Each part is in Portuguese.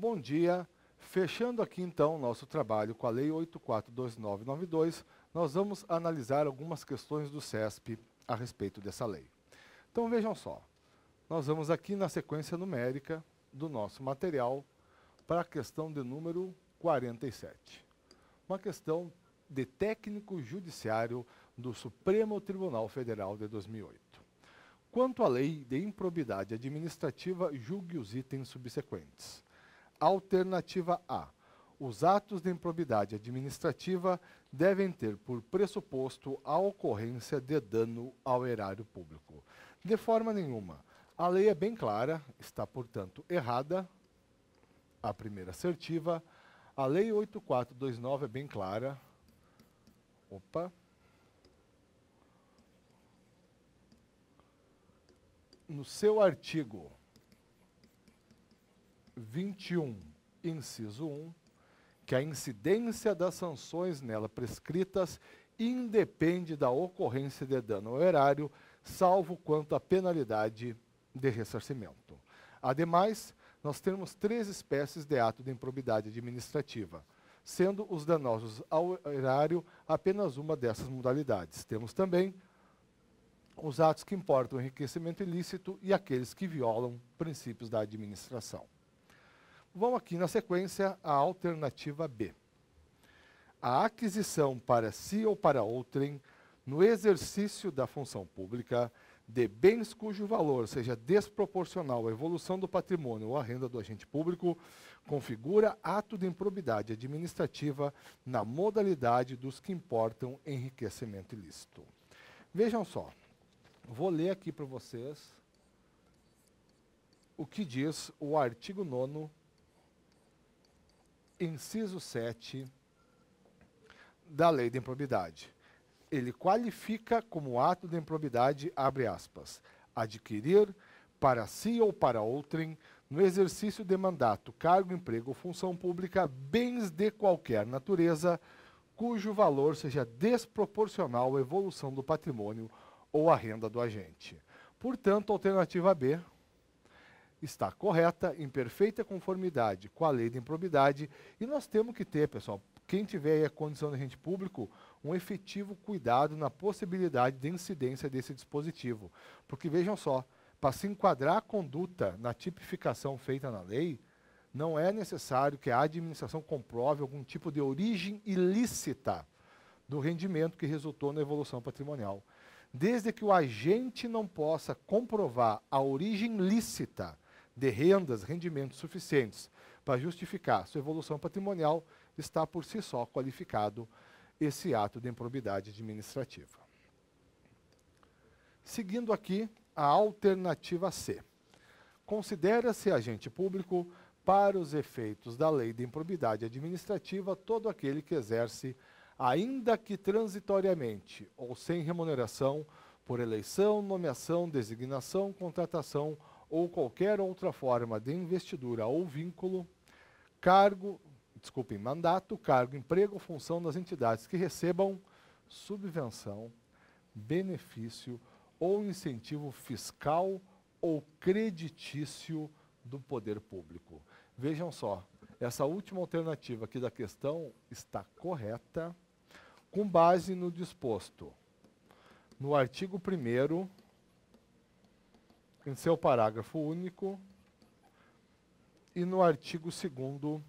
bom dia. Fechando aqui então o nosso trabalho com a Lei 842992, nós vamos analisar algumas questões do CESP a respeito dessa lei. Então vejam só, nós vamos aqui na sequência numérica do nosso material para a questão de número 47. Uma questão de técnico judiciário do Supremo Tribunal Federal de 2008. Quanto à lei de improbidade administrativa, julgue os itens subsequentes. Alternativa A. Os atos de improbidade administrativa devem ter por pressuposto a ocorrência de dano ao erário público. De forma nenhuma. A lei é bem clara, está, portanto, errada. A primeira assertiva. A Lei 8429 é bem clara. No seu artigo 21, inciso 1, que a incidência das sanções nela prescritas independe da ocorrência de dano ao erário, salvo quanto à penalidade de ressarcimento. Ademais, nós temos 3 espécies de ato de improbidade administrativa, sendo os danosos ao erário apenas uma dessas modalidades. Temos também os atos que importam enriquecimento ilícito e aqueles que violam princípios da administração. Vamos aqui na sequência a alternativa B. A aquisição para si ou para outrem, no exercício da função pública, de bens cujo valor seja desproporcional à evolução do patrimônio ou à renda do agente público, configura ato de improbidade administrativa na modalidade dos que importam enriquecimento ilícito. Vejam só, vou ler aqui para vocês o que diz o artigo 9º, inciso 7 da Lei de Improbidade. Ele qualifica como ato de improbidade, abre aspas, adquirir para si ou para outrem, no exercício de mandato, cargo, emprego ou função pública, bens de qualquer natureza, cujo valor seja desproporcional à evolução do patrimônio ou à renda do agente. Portanto, a alternativa B está correta, em perfeita conformidade com a lei de improbidade, e nós temos que ter, pessoal, quem tiver aí a condição de agente público, um efetivo cuidado na possibilidade de incidência desse dispositivo. Porque vejam só, para se enquadrar a conduta na tipificação feita na lei, não é necessário que a administração comprove algum tipo de origem ilícita do rendimento que resultou na evolução patrimonial. Desde que o agente não possa comprovar a origem lícita de rendas, rendimentos suficientes para justificar sua evolução patrimonial, está por si só qualificado esse ato de improbidade administrativa. Seguindo aqui, a alternativa C. Considera-se agente público, para os efeitos da lei de improbidade administrativa, todo aquele que exerce, ainda que transitoriamente ou sem remuneração, por eleição, nomeação, designação, contratação ou qualquer outra forma de investidura ou vínculo, mandato, cargo, emprego ou função das entidades que recebam subvenção, benefício ou incentivo fiscal ou creditício do poder público. Vejam só, essa última alternativa aqui da questão está correta, com base no disposto no artigo 1º, em seu parágrafo único, e no artigo 2º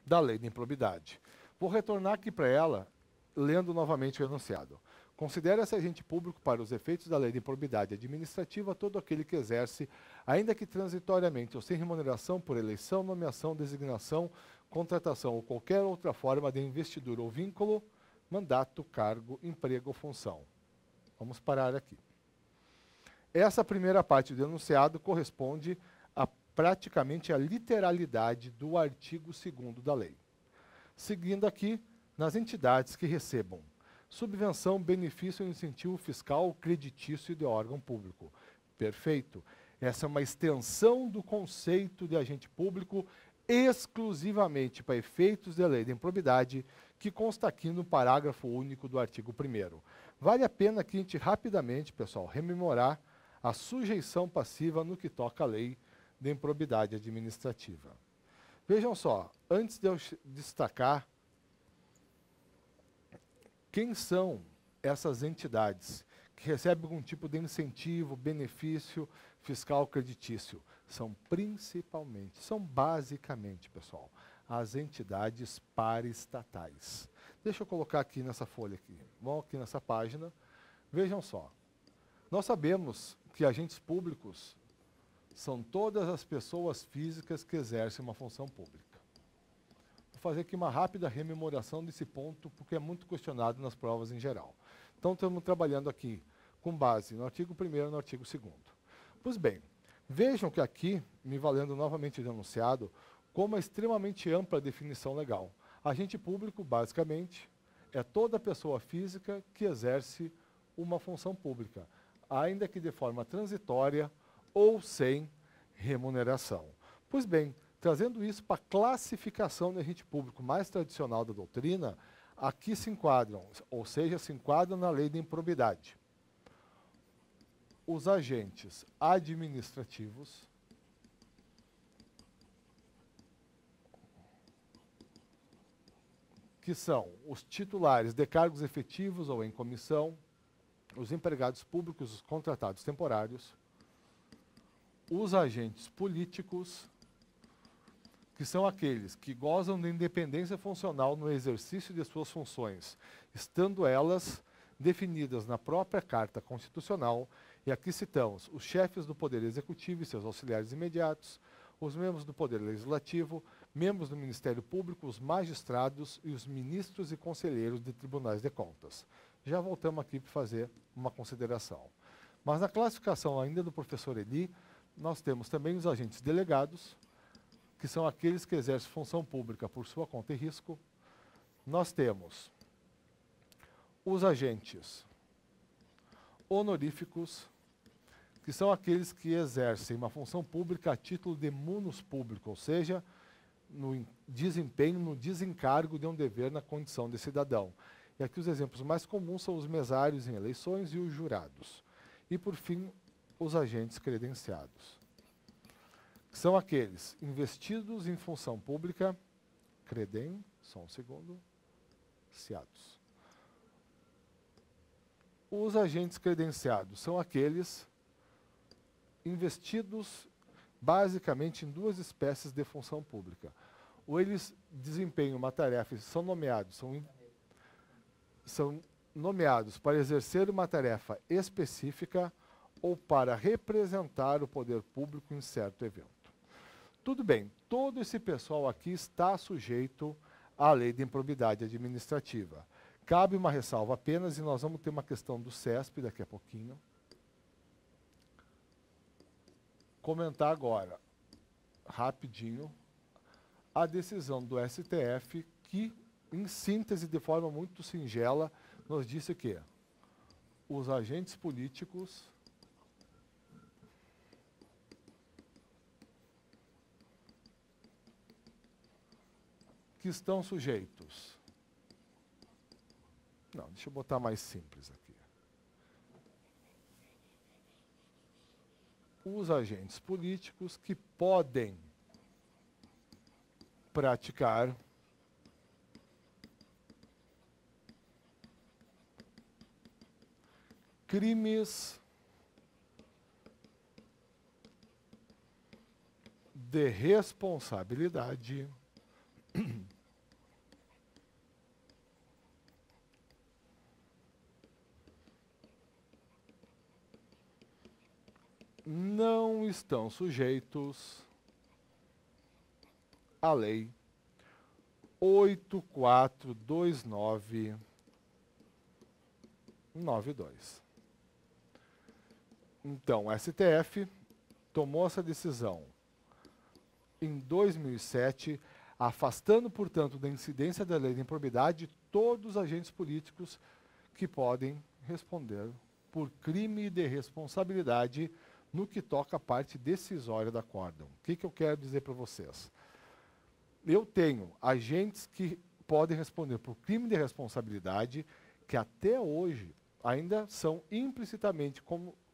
da Lei de Improbidade. Vou retornar aqui para ela, lendo novamente o enunciado. Considera-se agente público para os efeitos da Lei de Improbidade administrativa todo aquele que exerce, ainda que transitoriamente ou sem remuneração, por eleição, nomeação, designação, contratação ou qualquer outra forma de investidura ou vínculo, mandato, cargo, emprego ou função. Vamos parar aqui. Essa primeira parte do enunciado corresponde a praticamente a literalidade do artigo 2º da lei. Seguindo aqui, nas entidades que recebam subvenção, benefício ou incentivo fiscal ou creditício de órgão público. Perfeito. Essa é uma extensão do conceito de agente público exclusivamente para efeitos da lei de improbidade, que consta aqui no parágrafo único do artigo 1º. Vale a pena aqui a gente rapidamente, pessoal, rememorar a sujeição passiva no que toca à lei de improbidade administrativa. Vejam só, antes de eu destacar quem são essas entidades que recebem algum tipo de incentivo, benefício fiscal creditício, são principalmente, são basicamente, pessoal, as entidades paraestatais. Deixa eu colocar aqui nessa folha aqui, vão aqui nessa página, vejam só. Nós sabemos que agentes públicos são todas as pessoas físicas que exercem uma função pública. Vou fazer aqui uma rápida rememoração desse ponto, porque é muito questionado nas provas em geral. Então, estamos trabalhando aqui com base no artigo 1º e no artigo 2º. Pois bem, vejam que aqui, me valendo novamente do enunciado, como é extremamente ampla a definição legal. Agente público, basicamente, é toda pessoa física que exerce uma função pública, ainda que de forma transitória ou sem remuneração. Pois bem, trazendo isso para a classificação de agente público mais tradicional da doutrina, aqui se enquadram, ou seja, se enquadram na lei de improbidade, os agentes administrativos, que são os titulares de cargos efetivos ou em comissão, os empregados públicos, os contratados temporários, os agentes políticos, que são aqueles que gozam de independência funcional no exercício de suas funções, estando elas definidas na própria Carta Constitucional, e aqui citamos os chefes do Poder Executivo e seus auxiliares imediatos, os membros do Poder Legislativo, membros do Ministério Público, os magistrados e os ministros e conselheiros de tribunais de contas. Já voltamos aqui para fazer uma consideração. Mas na classificação ainda do professor Eli, nós temos também os agentes delegados, que são aqueles que exercem função pública por sua conta e risco. Nós temos os agentes honoríficos, que são aqueles que exercem uma função pública a título de munus público, ou seja, no desempenho, no desencargo de um dever na condição de cidadão. E aqui os exemplos mais comuns são os mesários em eleições e os jurados. E, por fim, os agentes credenciados. São aqueles investidos em função pública, só um segundo, ciados. Os agentes credenciados são aqueles investidos basicamente em duas espécies de função pública. Ou eles desempenham uma tarefa e são nomeados para exercer uma tarefa específica ou para representar o poder público em certo evento. Tudo bem, todo esse pessoal aqui está sujeito à lei de improbidade administrativa. Cabe uma ressalva apenas, e nós vamos ter uma questão do CESP daqui a pouquinho. Comentar agora, rapidinho, a decisão do STF que, em síntese, de forma muito singela, nos disse que os agentes políticos que estão sujeitos. Não, deixa eu botar mais simples aqui. Os agentes políticos que podem praticar crimes de responsabilidade não estão sujeitos à Lei 842992. Então, o STF tomou essa decisão em 2007, afastando, portanto, da incidência da lei de improbidade todos os agentes políticos que podem responder por crime de responsabilidade no que toca a parte decisória da acórdão. O que eu quero dizer para vocês? Eu tenho agentes que podem responder por crime de responsabilidade que até hoje ainda são implicitamente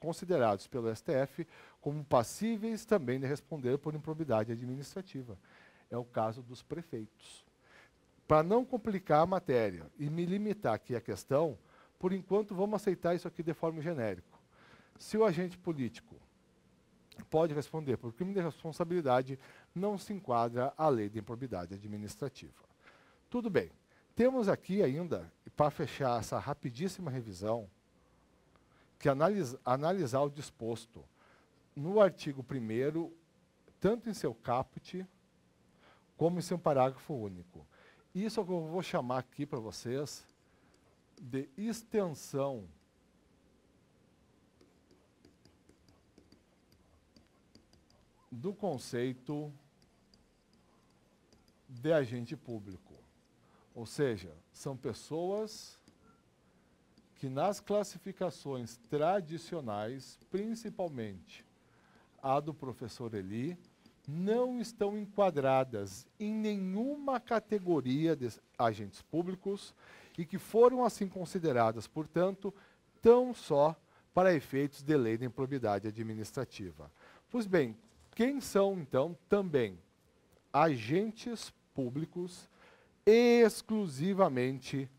considerados pelo STF como passíveis também de responder por improbidade administrativa. É o caso dos prefeitos. Para não complicar a matéria e me limitar aqui à questão, por enquanto vamos aceitar isso aqui de forma genérica. Se o agente político pode responder por crime de responsabilidade, não se enquadra a lei de improbidade administrativa. Tudo bem. Temos aqui ainda, para fechar essa rapidíssima revisão, que analisar o disposto no artigo 1º, tanto em seu caput, como em seu parágrafo único. Isso é o que eu vou chamar aqui para vocês de extensão do conceito de agente público. Ou seja, são pessoas que nas classificações tradicionais, principalmente a do professor Eli, não estão enquadradas em nenhuma categoria de agentes públicos e que foram assim consideradas, portanto, tão só para efeitos de lei de improbidade administrativa. Pois bem, quem são, então, também agentes públicos exclusivamente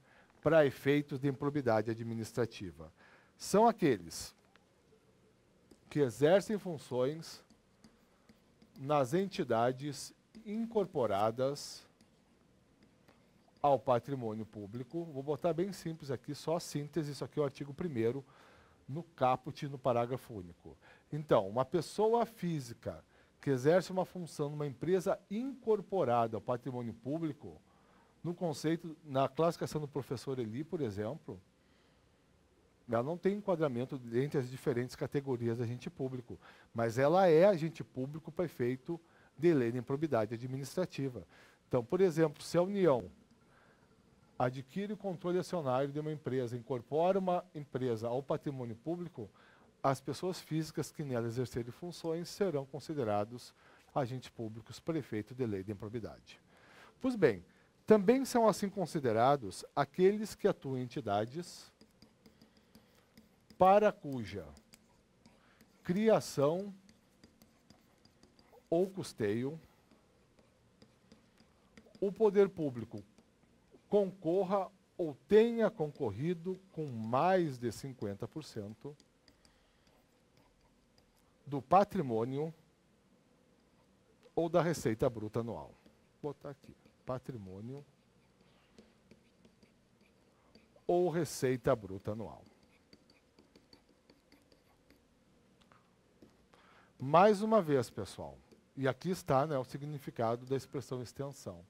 para efeitos de improbidade administrativa? São aqueles que exercem funções nas entidades incorporadas ao patrimônio público. Vou botar bem simples aqui, só a síntese, isso aqui é o artigo 1º, no caput, no parágrafo único. Então, uma pessoa física que exerce uma função numa empresa incorporada ao patrimônio público, no conceito, na classificação do professor Eli, por exemplo, ela não tem enquadramento entre as diferentes categorias de agente público, mas ela é agente público para efeito de lei de improbidade administrativa. Então, por exemplo, se a União adquire o controle acionário de uma empresa, incorpora uma empresa ao patrimônio público, as pessoas físicas que nela exercerem funções serão considerados agentes públicos para efeito de lei de improbidade. Pois bem, também são assim considerados aqueles que atuam em entidades para cuja criação ou custeio o poder público concorra ou tenha concorrido com mais de 50% do patrimônio ou da receita bruta anual. Vou botar aqui, patrimônio ou receita bruta anual. Mais uma vez, pessoal, e aqui está, né, o significado da expressão extensão.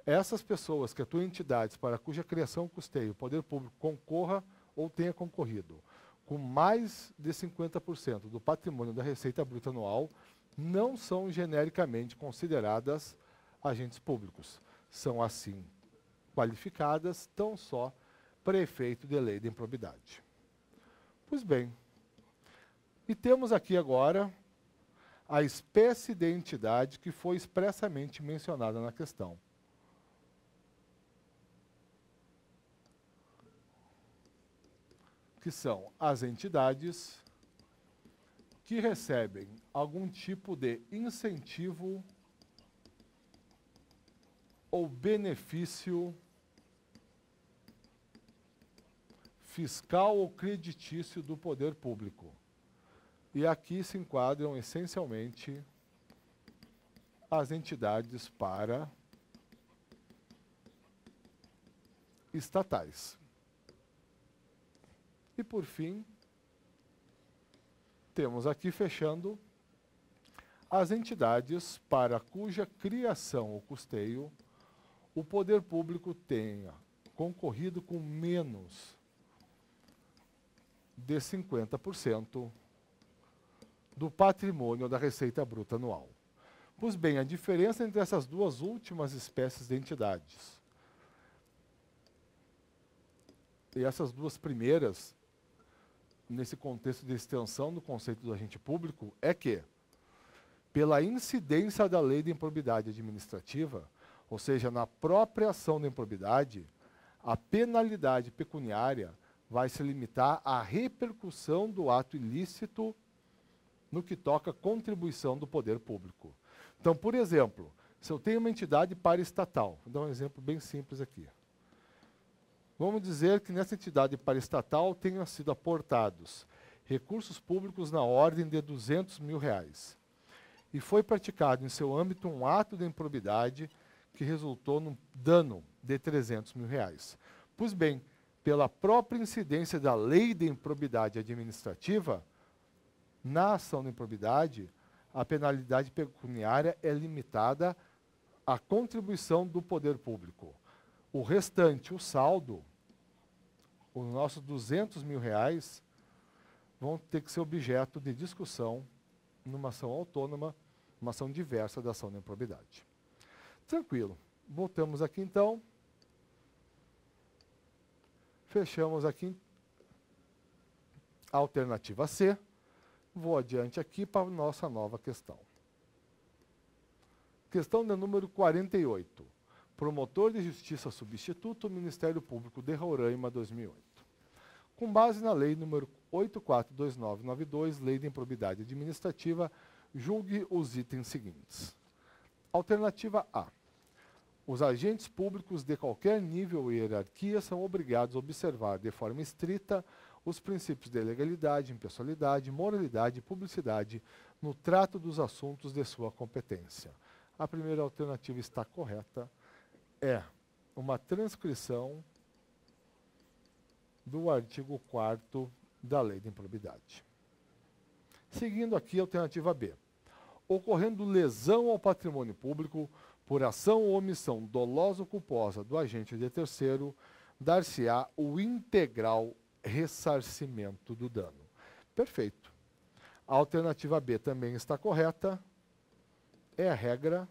Essas pessoas que atuam em entidades para cuja criação e custeio o poder público concorra ou tenha concorrido com mais de 50% do patrimônio da receita bruta anual não são genericamente consideradas agentes públicos. São, assim, qualificadas tão só para efeito de lei de improbidade. Pois bem, e temos aqui agora a espécie de entidade que foi expressamente mencionada na questão. Que são as entidades que recebem algum tipo de incentivo ou benefício fiscal ou creditício do poder público. E aqui se enquadram essencialmente as entidades para estatais. E por fim, temos aqui fechando as entidades para cuja criação ou custeio o poder público tenha concorrido com menos de 50% do patrimônio da receita bruta anual. Pois bem, a diferença entre essas duas últimas espécies de entidades e essas duas primeiras, nesse contexto de extensão do conceito do agente público, é que, pela incidência da lei de improbidade administrativa, ou seja, na própria ação da improbidade, a penalidade pecuniária vai se limitar à repercussão do ato ilícito no que toca à contribuição do poder público. Então, por exemplo, se eu tenho uma entidade paraestatal, vou dar um exemplo bem simples aqui. Vamos dizer que nessa entidade paraestatal tenham sido aportados recursos públicos na ordem de R$200 mil. E foi praticado em seu âmbito um ato de improbidade que resultou num dano de R$300 mil. Pois bem, pela própria incidência da lei de improbidade administrativa, na ação de improbidade, a penalidade pecuniária é limitada à contribuição do poder público. O restante, o saldo, os nossos R$200 mil, vão ter que ser objeto de discussão numa ação autônoma, uma ação diversa da ação de improbidade. Tranquilo. Voltamos aqui então. Fechamos aqui a alternativa C. Vou adiante aqui para a nossa nova questão. Questão de número 48. Promotor de Justiça Substituto, Ministério Público de Roraima, 2008. Com base na Lei nº 842992, Lei de Improbidade Administrativa, julgue os itens seguintes. Alternativa A. Os agentes públicos de qualquer nível e hierarquia são obrigados a observar de forma estrita os princípios de legalidade, impessoalidade, moralidade e publicidade no trato dos assuntos de sua competência. A primeira alternativa está correta. É uma transcrição do artigo 4º da Lei de Improbidade. Seguindo aqui a alternativa B. Ocorrendo lesão ao patrimônio público por ação ou omissão dolosa ou culposa do agente de terceiro, dar-se-á o integral ressarcimento do dano. Perfeito. A alternativa B também está correta. É a regra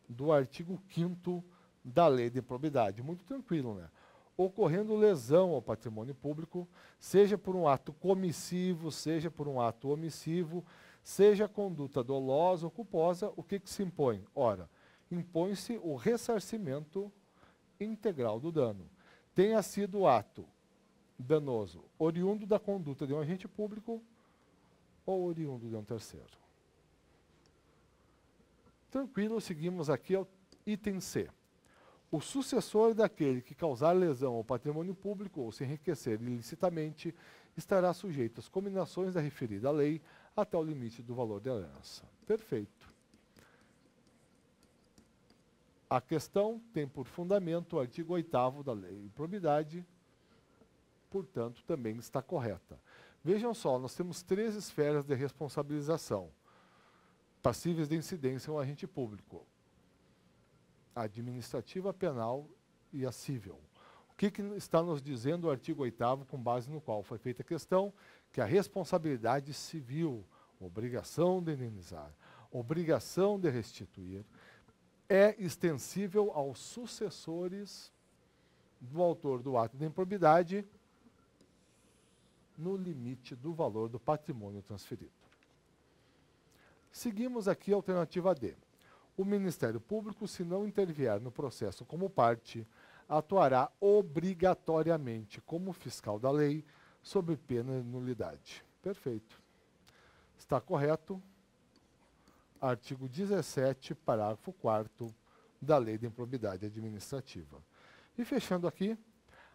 do artigo 5º da Lei de Improbidade. Muito tranquilo, né? Ocorrendo lesão ao patrimônio público, seja por um ato comissivo, seja por um ato omissivo, seja conduta dolosa ou culposa, o que se impõe? Ora, impõe-se o ressarcimento integral do dano. Tenha sido o ato danoso oriundo da conduta de um agente público ou oriundo de um terceiro. Tranquilo, seguimos aqui ao item C. O sucessor daquele que causar lesão ao patrimônio público ou se enriquecer ilicitamente estará sujeito às combinações da referida lei até o limite do valor da herança. Perfeito. A questão tem por fundamento o artigo 8º da Lei de Improbidade, portanto, também está correta. Vejam só, nós temos 3 esferas de responsabilização passíveis de incidência em um agente público: a administrativa, a penal e a civil. O que está nos dizendo o artigo 8º, com base no qual foi feita a questão? Que a responsabilidade civil, obrigação de indenizar, obrigação de restituir, é extensível aos sucessores do autor do ato de improbidade no limite do valor do patrimônio transferido. Seguimos aqui a alternativa D. O Ministério Público, se não intervier no processo como parte, atuará obrigatoriamente como fiscal da lei, sob pena de nulidade. Perfeito. Está correto. Artigo 17, parágrafo 4º da Lei de Improbidade Administrativa. E fechando aqui,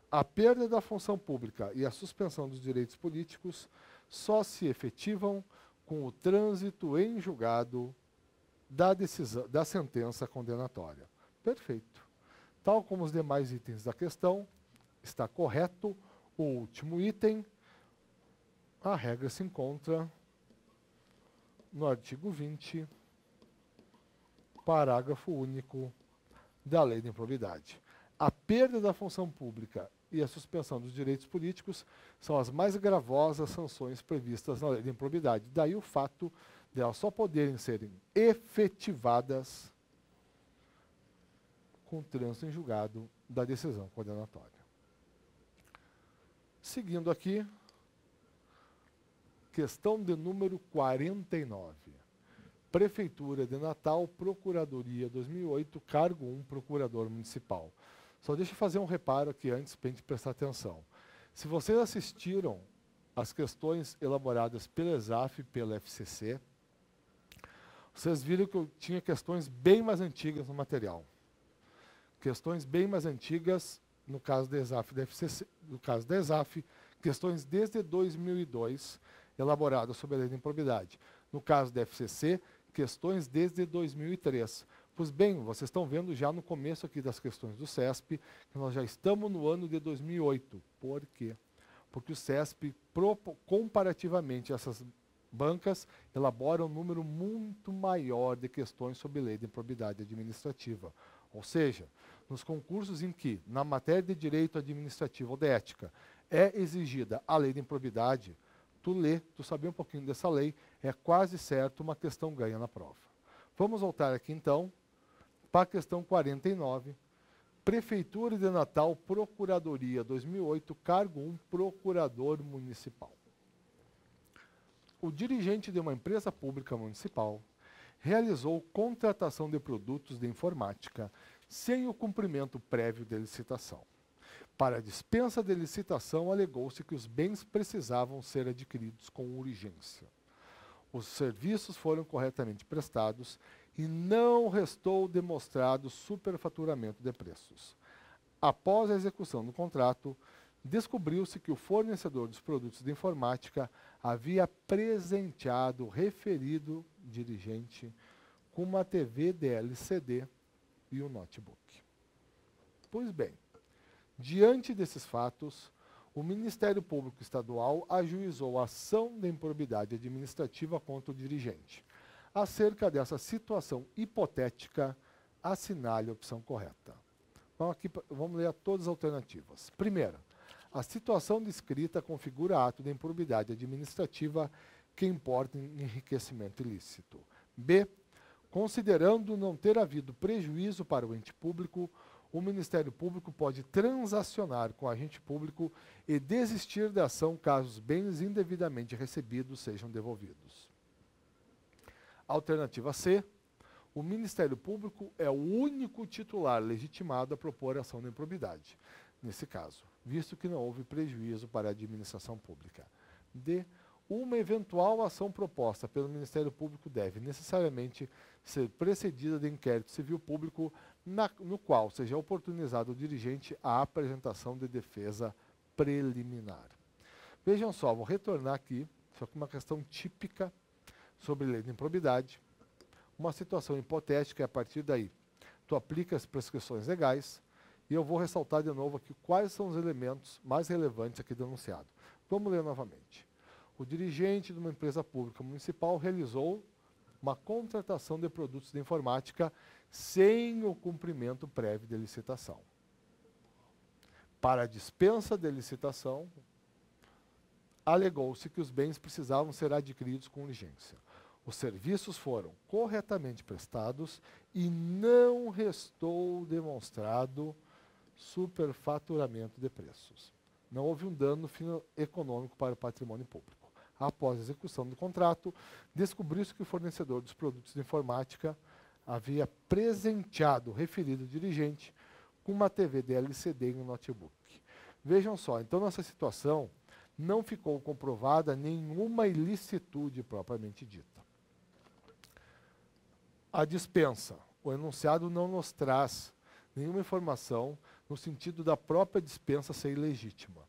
a perda da função pública e a suspensão dos direitos políticos só se efetivam com o trânsito em julgado da sentença condenatória. Perfeito. Tal como os demais itens da questão, está correto o último item. A regra se encontra no artigo 20, parágrafo único da Lei de Improbidade. A perda da função pública e a suspensão dos direitos políticos são as mais gravosas sanções previstas na Lei de Improbidade. Daí o fato de elas só poderem serem efetivadas com trânsito em julgado da decisão condenatória. Seguindo aqui, questão de número 49. Prefeitura de Natal, Procuradoria 2008, cargo 1, Procurador Municipal. Só deixa eu fazer um reparo aqui antes para a gente prestar atenção. Se vocês assistiram às questões elaboradas pela ESAF e pela FCC, vocês viram que eu tinha questões bem mais antigas no material. Questões bem mais antigas, no caso da ESAF e da FCC, no caso da ESAF, questões desde 2002, elaboradas sobre a lei da improbidade. No caso da FCC, questões desde 2003. Pois bem, vocês estão vendo já no começo aqui das questões do CESP, que nós já estamos no ano de 2008. Por quê? Porque o CESP, comparativamente a essas bancas, elabora um número muito maior de questões sobre lei de improbidade administrativa. Ou seja, nos concursos em que, na matéria de direito administrativo ou de ética, é exigida a lei de improbidade, tu lê, tu saber um pouquinho dessa lei, é quase certo uma questão ganha na prova. Vamos voltar aqui então para a questão 49. Prefeitura de Natal, Procuradoria 2008, cargo 1, Procurador Municipal. O dirigente de uma empresa pública municipal realizou contratação de produtos de informática sem o cumprimento prévio de licitação. Para a dispensa de licitação, alegou-se que os bens precisavam ser adquiridos com urgência. Os serviços foram corretamente prestados e não restou demonstrado superfaturamento de preços. Após a execução do contrato, descobriu-se que o fornecedor dos produtos de informática havia presenteado o referido dirigente com uma TV de LCD e um notebook. Pois bem, diante desses fatos, o Ministério Público Estadual ajuizou a ação de improbidade administrativa contra o dirigente. Acerca dessa situação hipotética, assinale a opção correta. Então, aqui, vamos ler todas as alternativas. Primeira, a situação descrita configura ato de improbidade administrativa que importa em enriquecimento ilícito. B, considerando não ter havido prejuízo para o ente público, o Ministério Público pode transacionar com o agente público e desistir da ação caso os bens indevidamente recebidos sejam devolvidos. Alternativa C, o Ministério Público é o único titular legitimado a propor ação de improbidade, nesse caso, visto que não houve prejuízo para a administração pública. D, uma eventual ação proposta pelo Ministério Público deve necessariamente ser precedida de inquérito civil público no qual seja oportunizado o dirigente a apresentação de defesa preliminar. Vejam só, vou retornar aqui, só que uma questão típica sobre lei de improbidade, uma situação hipotética e a partir daí tu aplica as prescrições legais e eu vou ressaltar de novo aqui quais são os elementos mais relevantes aqui denunciados. Vamos ler novamente. O dirigente de uma empresa pública municipal realizou uma contratação de produtos de informática sem o cumprimento prévio de licitação. Para a dispensa de licitação, alegou-se que os bens precisavam ser adquiridos com urgência. Os serviços foram corretamente prestados e não restou demonstrado superfaturamento de preços. Não houve um dano econômico para o patrimônio público. Após a execução do contrato, descobriu-se que o fornecedor dos produtos de informática havia presenteado o referido dirigente com uma TV de LCD e um notebook. Vejam só, então nessa situação não ficou comprovada nenhuma ilicitude propriamente dita. A dispensa. O enunciado não nos traz nenhuma informação no sentido da própria dispensa ser ilegítima.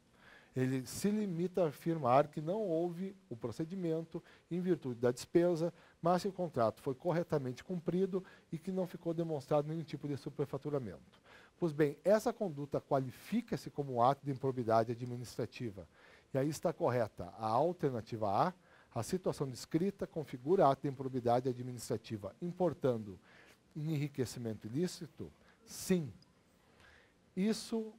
Ele se limita a afirmar que não houve o procedimento em virtude da despesa, mas que o contrato foi corretamente cumprido e que não ficou demonstrado nenhum tipo de superfaturamento. Pois bem, essa conduta qualifica-se como ato de improbidade administrativa. E aí está correta a alternativa A. A situação descrita configura ato de improbidade administrativa, importando em enriquecimento ilícito? Sim. Isso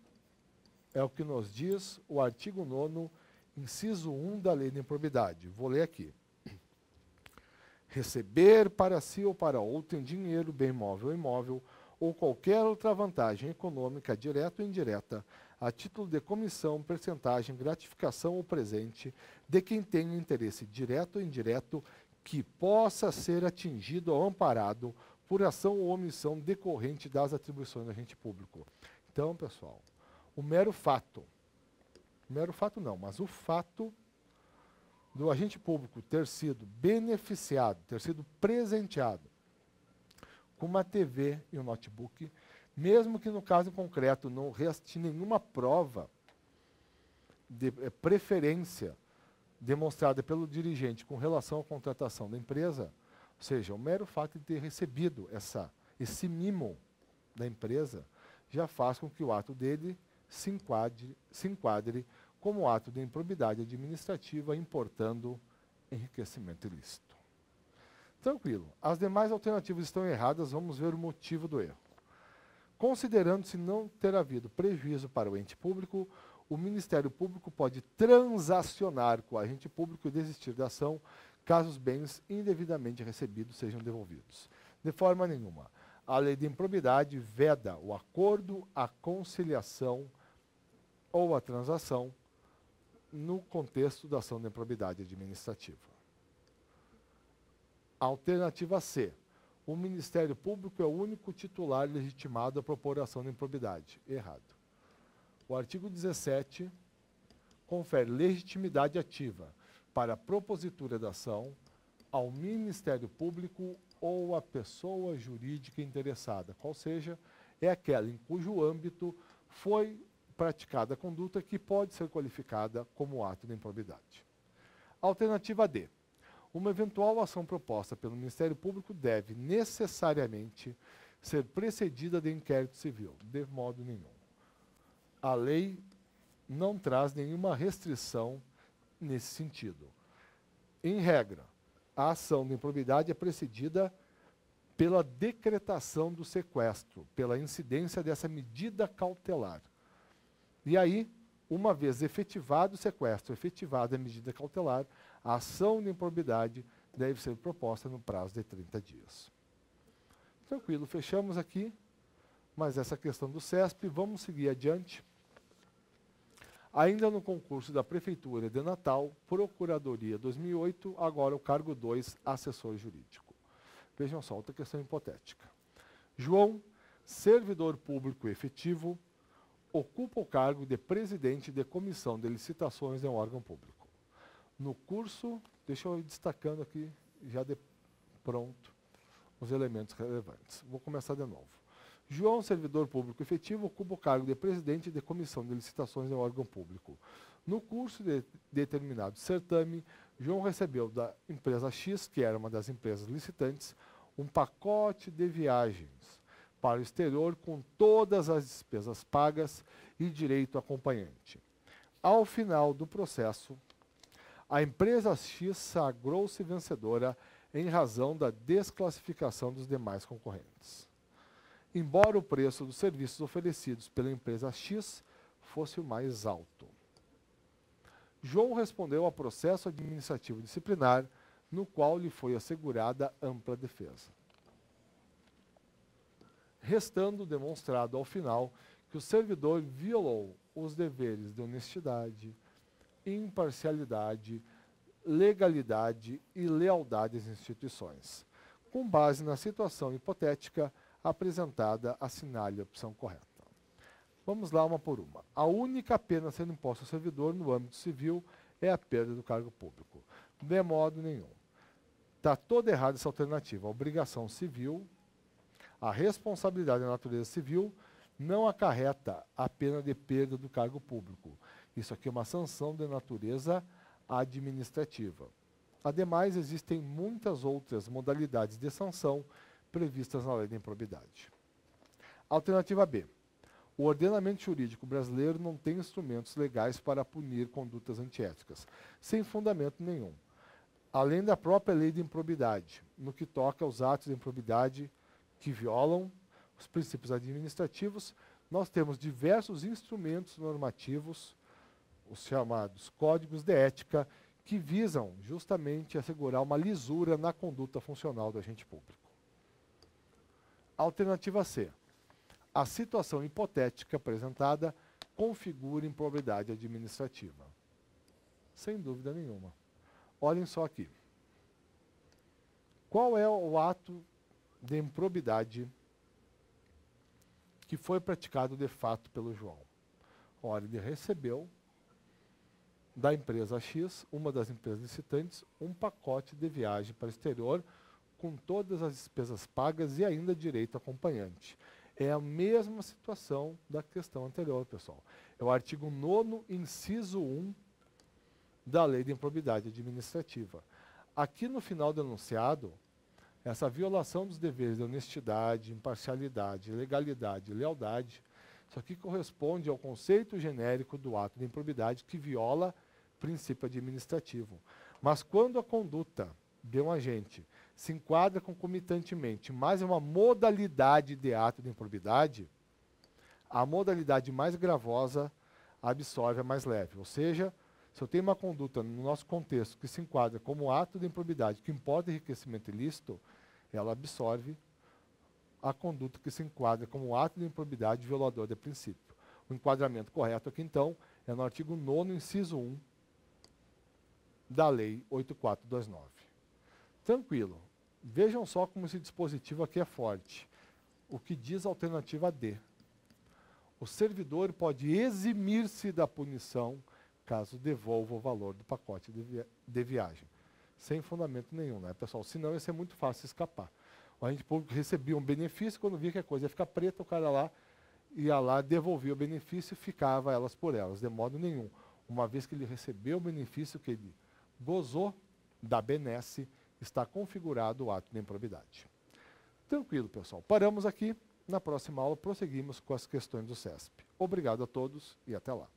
é o que nos diz o artigo 9º, inciso 1 da Lei de Improbidade. Vou ler aqui. Receber para si ou para outro em dinheiro, bem móvel ou imóvel, ou qualquer outra vantagem econômica, direta ou indireta, a título de comissão, percentagem, gratificação ou presente, de quem tenha interesse direto ou indireto que possa ser atingido ou amparado por ação ou omissão decorrente das atribuições do agente público. Então, pessoal, o mero fato Mero fato não, mas o fato do agente público ter sido beneficiado, ter sido presenteado com uma TV e um notebook, mesmo que no caso concreto não reste nenhuma prova de preferência demonstrada pelo dirigente com relação à contratação da empresa, ou seja, o mero fato de ter recebido esse mimo da empresa já faz com que o ato dele se enquadre como ato de improbidade administrativa importando enriquecimento ilícito. Tranquilo. As demais alternativas estão erradas, vamos ver o motivo do erro. Considerando-se não ter havido prejuízo para o ente público, o Ministério Público pode transacionar com o agente público e desistir da ação caso os bens indevidamente recebidos sejam devolvidos. De forma nenhuma. A lei de improbidade veda o acordo, a conciliação ou a transação no contexto da ação de improbidade administrativa. Alternativa C. O Ministério Público é o único titular legitimado a propor ação de improbidade. Errado. O artigo 17 confere legitimidade ativa para a propositura da ação ao Ministério Público ou à pessoa jurídica interessada, qual seja, é aquela em cujo âmbito foi praticada a conduta que pode ser qualificada como ato de improbidade. Alternativa D. Uma eventual ação proposta pelo Ministério Público deve necessariamente ser precedida de inquérito civil, de modo nenhum. A lei não traz nenhuma restrição nesse sentido. Em regra, a ação de improbidade é precedida pela decretação do sequestro, pela incidência dessa medida cautelar. E aí, uma vez efetivado o sequestro, efetivada a medida cautelar, a ação de improbidade deve ser proposta no prazo de 30 dias. Tranquilo, fechamos aqui, mas essa questão do CESP, vamos seguir adiante. Ainda no concurso da Prefeitura de Natal, Procuradoria 2008, agora o cargo 2, assessor jurídico. Vejam só, outra questão hipotética. João, servidor público efetivo, ocupa o cargo de presidente de comissão de licitações em um órgão público. No curso, deixa eu ir destacando aqui, já de pronto, os elementos relevantes. Vou começar de novo. João, servidor público efetivo, ocupa o cargo de presidente de comissão de licitações em um órgão público. No curso de determinado certame, João recebeu da empresa X, que era uma das empresas licitantes, um pacote de viagens para o exterior com todas as despesas pagas e direito acompanhante. Ao final do processo, a empresa X sagrou-se vencedora em razão da desclassificação dos demais concorrentes. Embora o preço dos serviços oferecidos pela empresa X fosse o mais alto. João respondeu ao processo administrativo disciplinar, no qual lhe foi assegurada ampla defesa. Restando demonstrado ao final que o servidor violou os deveres de honestidade, imparcialidade, legalidade e lealdade às instituições. Com base na situação hipotética apresentada, assinale a opção correta. Vamos lá, uma por uma. A única pena sendo imposta ao servidor no âmbito civil é a perda do cargo público. De modo nenhum. Está toda errada essa alternativa. A obrigação civil, a responsabilidade da natureza civil, não acarreta a pena de perda do cargo público. Isso aqui é uma sanção de natureza administrativa. Ademais, existem muitas outras modalidades de sanção previstas na lei da improbidade. Alternativa B. O ordenamento jurídico brasileiro não tem instrumentos legais para punir condutas antiéticas, sem fundamento nenhum. Além da própria lei de improbidade, no que toca aos atos de improbidade que violam os princípios administrativos, nós temos diversos instrumentos normativos, os chamados códigos de ética, que visam justamente assegurar uma lisura na conduta funcional do agente público. Alternativa C. A situação hipotética apresentada configura improbidade administrativa. Sem dúvida nenhuma. Olhem só aqui. Qual é o ato de improbidade que foi praticado de fato pelo João? Ora, ele recebeu da empresa X, uma das empresas licitantes, um pacote de viagem para o exterior com todas as despesas pagas e ainda direito acompanhante. É a mesma situação da questão anterior, pessoal. É o artigo 9º, inciso 1 da Lei de Improbidade Administrativa. Aqui no final do enunciado, essa violação dos deveres de honestidade, imparcialidade, legalidade e lealdade, isso aqui corresponde ao conceito genérico do ato de improbidade que viola princípio administrativo. Mas quando a conduta de um agente se enquadra concomitantemente, mas é uma modalidade de ato de improbidade, a modalidade mais gravosa absorve a mais leve. Ou seja, se eu tenho uma conduta no nosso contexto que se enquadra como ato de improbidade que importa enriquecimento ilícito, ela absorve a conduta que se enquadra como ato de improbidade violador de princípio. O enquadramento correto aqui, então, é no artigo 9º, inciso 1 da Lei 8429. Tranquilo. Vejam só como esse dispositivo aqui é forte. O que diz a alternativa D. O servidor pode eximir-se da punição caso devolva o valor do pacote de viagem. Sem fundamento nenhum, né, pessoal? Senão ia ser muito fácil escapar. O agente público recebia um benefício, quando via que a coisa ia ficar preta, o cara lá ia lá, devolvia o benefício e ficava elas por elas, de modo nenhum. Uma vez que ele recebeu o benefício que ele gozou da benesse, está configurado o ato de improbidade. Tranquilo, pessoal. Paramos aqui. Na próxima aula, prosseguimos com as questões do CESP. Obrigado a todos e até lá.